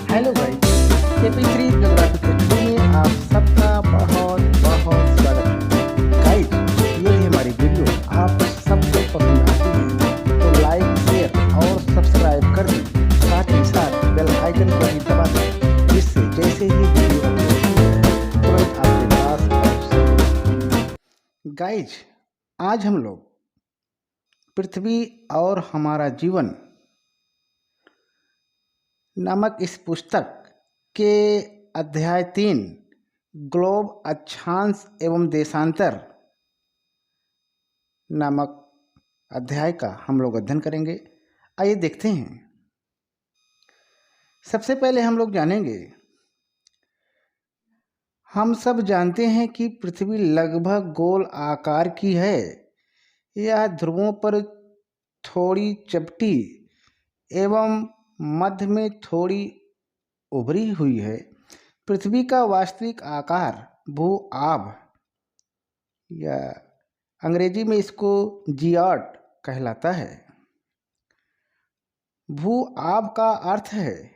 Hello guys, KP3 geography के studio में आप सबका बहुत बहुत स्वागत है। गाइस, यदि हमारी वीडियो आप सबको पसंद आती है तो लाइक, शेयर और सब्सक्राइब कर दें। साथ ही साथ बेल आइकन को भी दबा दें, जिससे जैसे ही वीडियो अपलोड की जाए तुरंत आपके पास पहुंच सके। गाइस, आज हम लोग पृथ्वी और हमारा जीवन नामक इस पुस्तक के अध्याय 3 ग्लोब अक्षांश एवं देशांतर नामक अध्याय का हम लोग अध्ययन करेंगे। आइए देखते हैं। सबसे पहले हम लोग जानेंगे, हम सब जानते हैं कि पृथ्वी लगभग गोल आकार की है। यह ध्रुवों पर थोड़ी चपटी एवं मध्य में थोड़ी उभरी हुई है। पृथ्वी का वास्तविक आकार भू-आभ या अंग्रेजी में इसको जियाट कहलाता है। भू-आभ का अर्थ है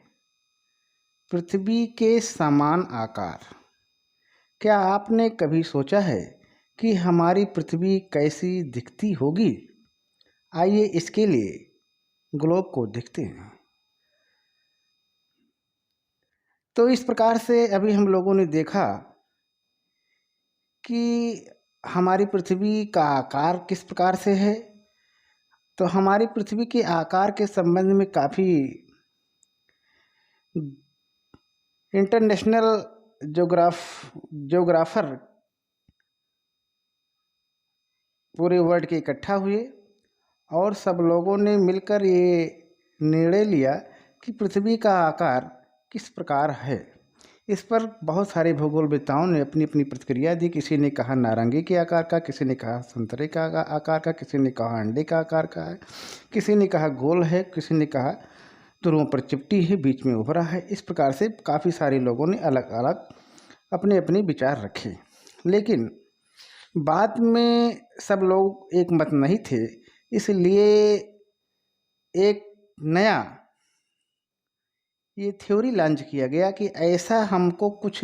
पृथ्वी के समान आकार। क्या आपने कभी सोचा है कि हमारी पृथ्वी कैसी दिखती होगी? आइए इसके लिए ग्लोब को देखते हैं। तो इस प्रकार से अभी हम लोगों ने देखा कि हमारी पृथ्वी का आकार किस प्रकार से है। तो हमारी पृथ्वी के आकार के संबंध में काफ़ी इंटरनेशनल ज्योग्राफर पूरे वर्ल्ड के इकट्ठा हुए और सब लोगों ने मिलकर ये निर्णय लिया कि पृथ्वी का आकार किस प्रकार है। इस पर बहुत सारे भूगोलवेत्ताओं ने अपनी अपनी प्रतिक्रिया दी। किसी ने कहा नारंगी के आकार का, किसी ने कहा संतरे का आकार का, किसी ने कहा अंडे का आकार का है, किसी ने कहा गोल है, किसी ने कहा ध्रुवों पर चिपटी है, बीच में उभरा है। इस प्रकार से काफ़ी सारे लोगों ने अलग अलग अपने अपने विचार रखे, लेकिन बाद में सब लोग एक मत नहीं थे। इसलिए एक नया ये थ्योरी लॉन्च किया गया कि ऐसा हमको कुछ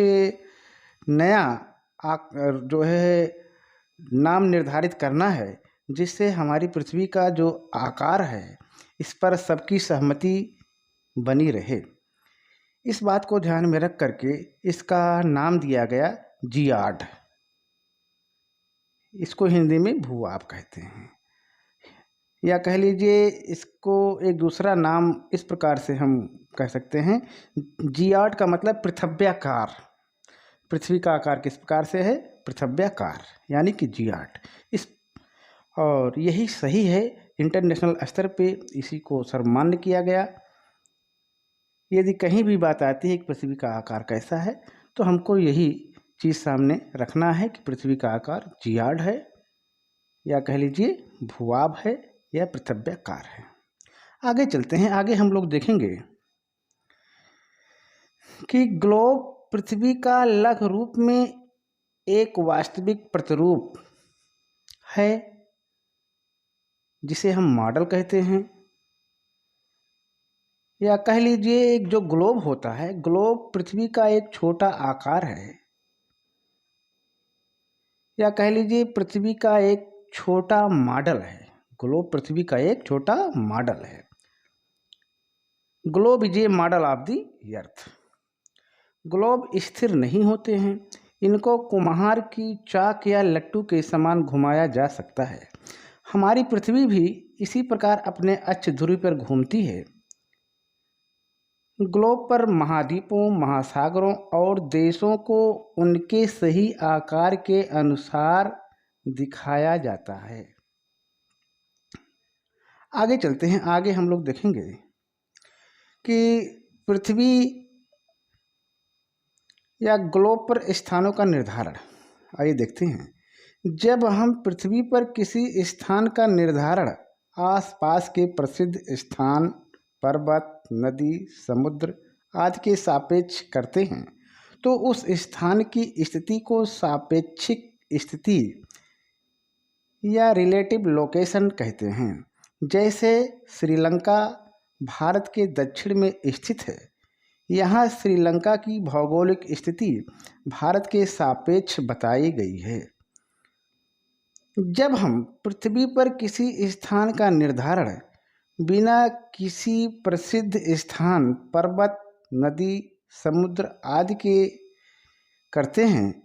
नया जो है नाम निर्धारित करना है, जिससे हमारी पृथ्वी का जो आकार है इस पर सबकी सहमति बनी रहे। इस बात को ध्यान में रख करके इसका नाम दिया गया जियाड। इसको हिंदी में भू-आभ कहते हैं, या कह लीजिए इसको एक दूसरा नाम इस प्रकार से हम कह सकते हैं। जियाड का मतलब पृथ्व्याकार। पृथ्वी का आकार किस प्रकार से है? पृथ्व्याकार, यानी कि जियाड। इस और यही सही है। इंटरनेशनल स्तर पे इसी को सर्वमान्य किया गया। यदि कहीं भी बात आती है कि पृथ्वी का आकार कैसा है, तो हमको यही चीज़ सामने रखना है कि पृथ्वी का आकार जियाड है, या कह लीजिए भू-आभ है, या पृथ्व्याकार है। आगे चलते हैं। आगे हम लोग देखेंगे कि ग्लोब पृथ्वी का लघु रूप में एक वास्तविक प्रतिरूप है, जिसे हम मॉडल कहते हैं, या कह लीजिए एक जो ग्लोब होता है, ग्लोब पृथ्वी का एक छोटा आकार है, या कह लीजिए पृथ्वी का एक छोटा मॉडल है। ग्लोब पृथ्वी का एक छोटा मॉडल है। Globe is a model of the earth. Globe स्थिर नहीं होते हैं, इनको कुम्हार की चाक या लट्टू के समान घुमाया जा सकता है। हमारी पृथ्वी भी इसी प्रकार अपने अक्ष ध्रुव पर घूमती है। ग्लोब पर महाद्वीपों, महासागरों और देशों को उनके सही आकार के अनुसार दिखाया जाता है। आगे चलते हैं। आगे हम लोग देखेंगे कि पृथ्वी या ग्लोब पर स्थानों का निर्धारण। आइए देखते हैं। जब हम पृथ्वी पर किसी स्थान का निर्धारण आसपास के प्रसिद्ध स्थान, पर्वत, नदी, समुद्र आदि के सापेक्ष करते हैं, तो उस स्थान की स्थिति को सापेक्षिक स्थिति या रिलेटिव लोकेशन कहते हैं। जैसे श्रीलंका भारत के दक्षिण में स्थित है, यहाँ श्रीलंका की भौगोलिक स्थिति भारत के सापेक्ष बताई गई है। जब हम पृथ्वी पर किसी स्थान का निर्धारण बिना किसी प्रसिद्ध स्थान, पर्वत, नदी, समुद्र आदि के करते हैं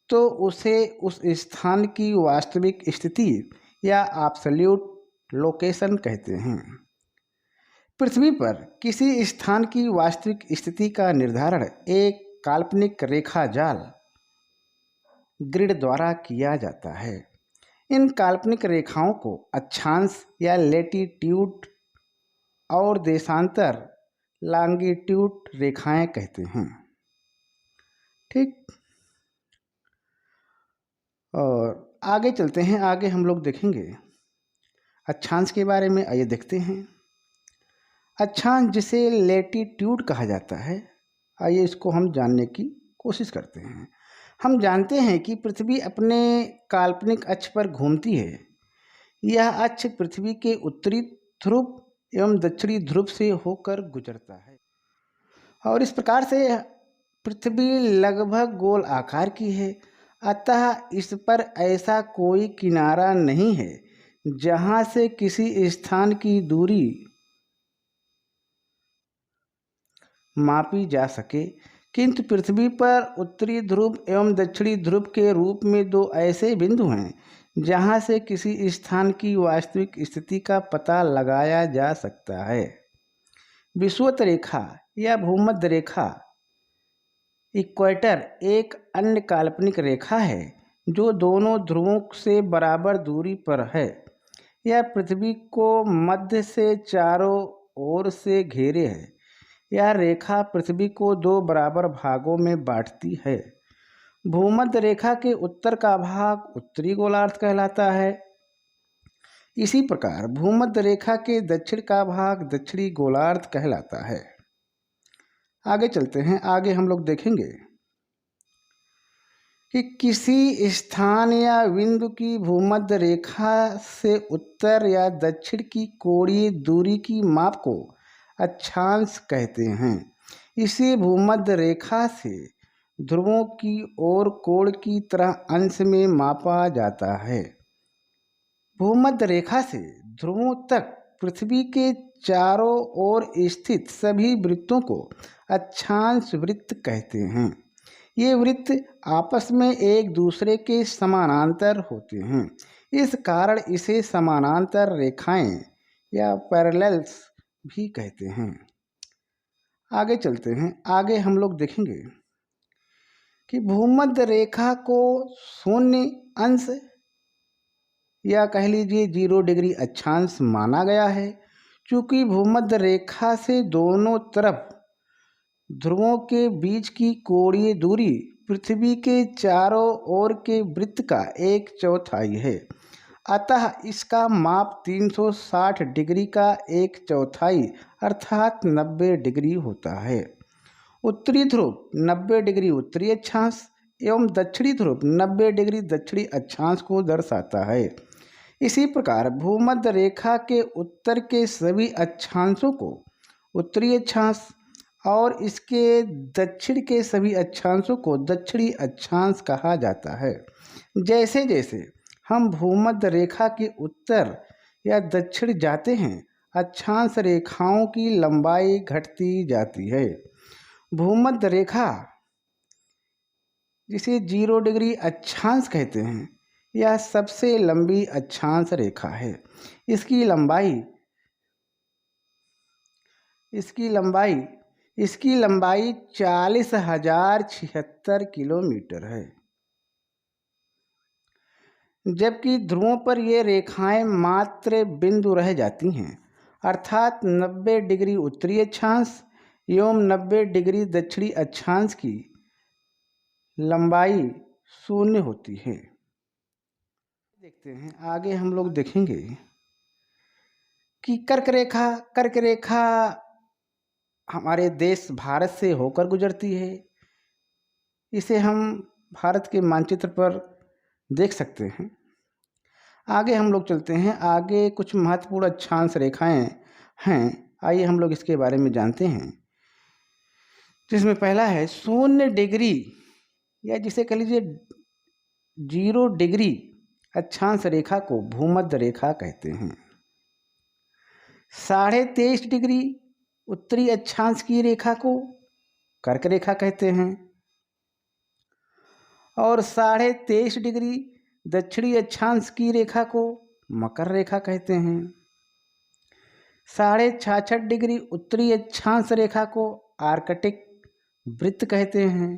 तो उसे उस स्थान की वास्तविक स्थिति या एब्सोल्यूट लोकेशन कहते हैं। पृथ्वी पर किसी स्थान की वास्तविक स्थिति का निर्धारण एक काल्पनिक रेखा जाल ग्रिड द्वारा किया जाता है। इन काल्पनिक रेखाओं को अक्षांश या लैटिट्यूड और देशांतर लॉन्गिट्यूड रेखाएं कहते हैं। ठीक, और आगे चलते हैं। आगे हम लोग देखेंगे अक्षांश के बारे में। आइए देखते हैं। अक्षांश जिसे लैटिट्यूड कहा जाता है, आइए इसको हम जानने की कोशिश करते हैं। हम जानते हैं कि पृथ्वी अपने काल्पनिक अक्ष पर घूमती है। यह अक्ष पृथ्वी के उत्तरी ध्रुव एवं दक्षिणी ध्रुव से होकर गुजरता है और इस प्रकार से पृथ्वी लगभग गोल आकार की है। अतः इस पर ऐसा कोई किनारा नहीं है जहाँ से किसी स्थान की दूरी मापी जा सके, किंतु पृथ्वी पर उत्तरी ध्रुव एवं दक्षिणी ध्रुव के रूप में दो ऐसे बिंदु हैं जहाँ से किसी स्थान की वास्तविक स्थिति का पता लगाया जा सकता है। विषुवत रेखा या भूमध्य रेखा इक्वेटर एक अन्य काल्पनिक रेखा है जो दोनों ध्रुवों से बराबर दूरी पर है। यह पृथ्वी को मध्य से चारों ओर से घेरे है। यह रेखा पृथ्वी को दो बराबर भागों में बांटती है। भूमध्य रेखा के उत्तर का भाग उत्तरी गोलार्ध कहलाता है। इसी प्रकार भूमध्य रेखा के दक्षिण का भाग दक्षिणी गोलार्ध कहलाता है। आगे चलते हैं। आगे हम लोग देखेंगे कि किसी स्थान या बिंदु की भूमध्य रेखा से उत्तर या दक्षिण की कोणीय दूरी की माप को अक्षांश कहते हैं। इसे भूमध्य रेखा से ध्रुवों की ओर कोण की तरह अंश में मापा जाता है। भूमध्य रेखा से ध्रुवों तक पृथ्वी के चारों ओर स्थित सभी वृत्तों को अक्षांश वृत्त कहते हैं। ये वृत्त आपस में एक दूसरे के समानांतर होते हैं। इस कारण इसे समानांतर रेखाएं या पैरेलल्स भी कहते हैं। आगे चलते हैं। आगे हम लोग देखेंगे कि भूमध्य रेखा को शून्य अंश या कह लीजिए 0 डिग्री अक्षांश माना गया है, क्योंकि भूमध्य रेखा से दोनों तरफ ध्रुवों के बीच की कोणीय दूरी पृथ्वी के चारों ओर के वृत्त का 1/4 है। अतः इसका माप 360 डिग्री का 1/4 अर्थात 90 डिग्री होता है। उत्तरी ध्रुव 90 डिग्री उत्तरी अक्षांश एवं दक्षिणी ध्रुव 90 डिग्री दक्षिणी अक्षांश को दर्शाता है। इसी प्रकार भूमध्य रेखा के उत्तर के सभी अक्षांशों को उत्तरी अक्षांश और इसके दक्षिण के सभी अक्षांशों को दक्षिणी अक्षांश कहा जाता है। जैसे जैसे हम भूमध्य रेखा के उत्तर या दक्षिण जाते हैं, अक्षांश रेखाओं की लंबाई घटती जाती है। भूमध्य रेखा जिसे 0 डिग्री अक्षांश कहते हैं, यह सबसे लंबी अक्षांश रेखा है। इसकी लंबाई 40,076 किलोमीटर है। जबकि ध्रुवों पर ये रेखाएं मात्र बिंदु रह जाती हैं, अर्थात 90 डिग्री उत्तरी अक्षांश एवं 90 डिग्री दक्षिणी अक्षांश की लंबाई 0 होती है। देखते हैं। आगे हम लोग देखेंगे कि कर्क रेखा हमारे देश भारत से होकर गुजरती है। इसे हम भारत के मानचित्र पर देख सकते हैं। आगे हम लोग चलते हैं। आगे कुछ महत्वपूर्ण अक्षांश रेखाएं हैं, आइए हम लोग इसके बारे में जानते हैं। जिसमें पहला है 0 डिग्री, या जिसे कह लीजिए 0 डिग्री अक्षांश रेखा को भूमध्य रेखा कहते हैं। 23.5 डिग्री उत्तरी अक्षांश की रेखा को कर्क रेखा कहते हैं, और 23.5 डिग्री दक्षिणी अक्षांश की रेखा को मकर रेखा कहते हैं। 66.5 डिग्री उत्तरी अक्षांश रेखा को आर्कटिक वृत्त कहते हैं।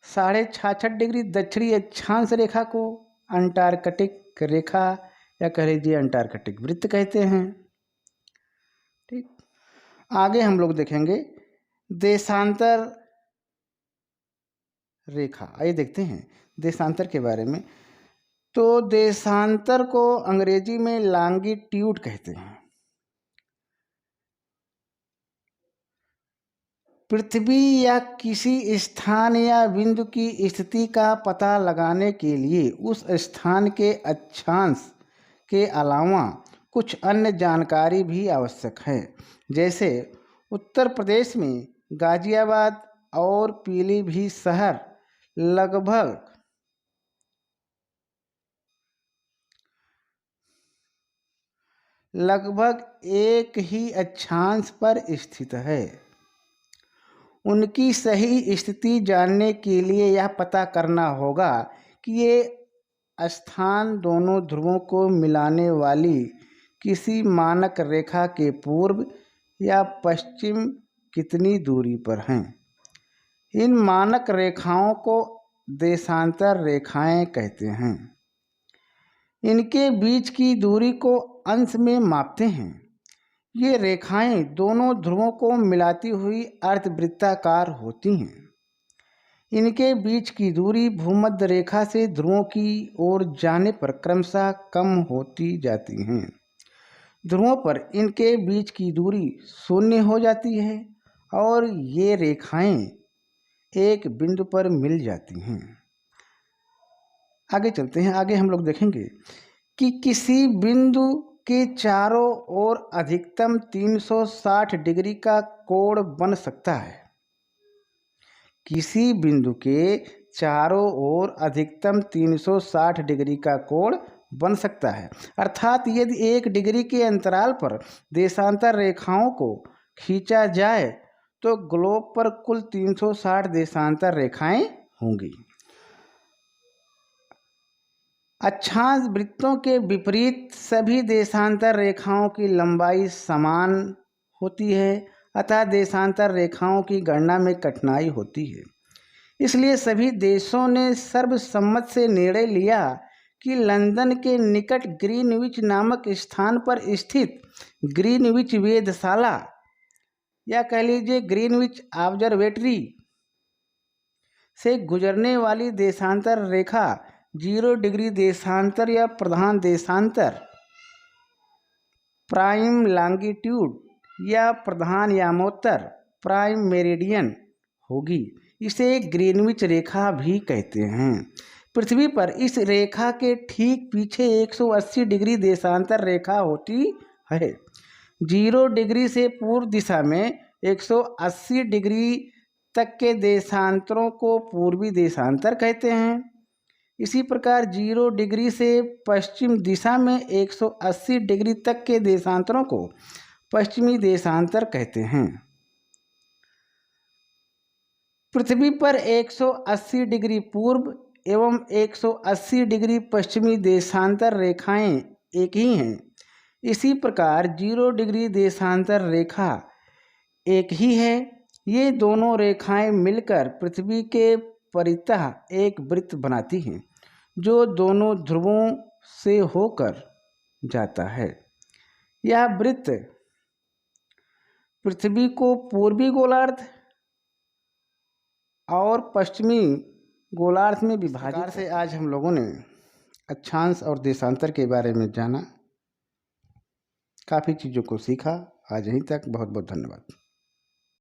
66.5 डिग्री दक्षिणी अक्षांश रेखा को अंटार्कटिक रेखा या कह लीजिए अंटार्कटिक वृत्त कहते हैं। ठीक, आगे हम लोग देखेंगे देशांतर रेखा। आइए देखते हैं देशांतर के बारे में। तो देशांतर को अंग्रेजी में लॉन्गिट्यूड कहते हैं। पृथ्वी या किसी स्थान या बिंदु की स्थिति का पता लगाने के लिए उस स्थान के अक्षांश के अलावा कुछ अन्य जानकारी भी आवश्यक है। जैसे उत्तर प्रदेश में गाजियाबाद और पीलीभीत शहर लगभग एक ही अक्षांश पर स्थित है। उनकी सही स्थिति जानने के लिए यह पता करना होगा कि ये स्थान दोनों ध्रुवों को मिलाने वाली किसी मानक रेखा के पूर्व या पश्चिम कितनी दूरी पर हैं। इन मानक रेखाओं को देशांतर रेखाएं कहते हैं। इनके बीच की दूरी को अंश में मापते हैं। ये रेखाएं दोनों ध्रुवों को मिलाती हुई अर्धवृत्ताकार होती हैं। इनके बीच की दूरी भूमध्य रेखा से ध्रुवों की ओर जाने पर क्रमशः कम होती जाती हैं। ध्रुवों पर इनके बीच की दूरी 0 हो जाती है और ये रेखाएं एक बिंदु पर मिल जाती हैं। आगे चलते हैं। आगे हम लोग देखेंगे कि किसी बिंदु के चारों ओर अधिकतम 360 डिग्री का कोण बन सकता है। किसी बिंदु के चारों ओर अधिकतम 360 डिग्री का कोण बन सकता है, अर्थात यदि 1 डिग्री के अंतराल पर देशांतर रेखाओं को खींचा जाए तो ग्लोब पर कुल 360 देशांतर रेखाएं होंगी। अक्षांश वृत्तों के विपरीत सभी देशांतर रेखाओं की लंबाई समान होती है, अतः देशांतर रेखाओं की गणना में कठिनाई होती है। इसलिए सभी देशों ने सर्वसम्मत से निर्णय लिया कि लंदन के निकट ग्रीनविच नामक स्थान पर स्थित ग्रीनविच वेधशाला या कह लीजिए ग्रीनविच ऑब्जर्वेटरी से गुजरने वाली देशांतर रेखा 0 डिग्री देशांतर या प्रधान देशांतर, प्राइम लॉन्गिट्यूड या प्रधान यामोत्तर, प्राइम मेरिडियन होगी। इसे ग्रीनविच रेखा भी कहते हैं। पृथ्वी पर इस रेखा के ठीक पीछे 180 डिग्री देशांतर रेखा होती है। 0 डिग्री से पूर्व दिशा में 180 डिग्री तक के देशांतरों को पूर्वी देशांतर कहते हैं। इसी प्रकार 0 डिग्री से पश्चिम दिशा में 180 डिग्री तक के देशांतरों को पश्चिमी देशांतर कहते हैं। पृथ्वी पर 180 डिग्री पूर्व एवं 180 डिग्री पश्चिमी देशांतर रेखाएं एक ही हैं। इसी प्रकार 0 डिग्री देशांतर रेखा एक ही है। ये दोनों रेखाएं मिलकर पृथ्वी के परितः एक वृत्त बनाती हैं जो दोनों ध्रुवों से होकर जाता है। यह वृत्त पृथ्वी को पूर्वी गोलार्ध और पश्चिमी गोलार्ध में विभाजित से आज हम लोगों ने अक्षांश और देशांतर के बारे में जाना, काफ़ी चीज़ों को सीखा। आज यहीं तक, बहुत बहुत धन्यवाद।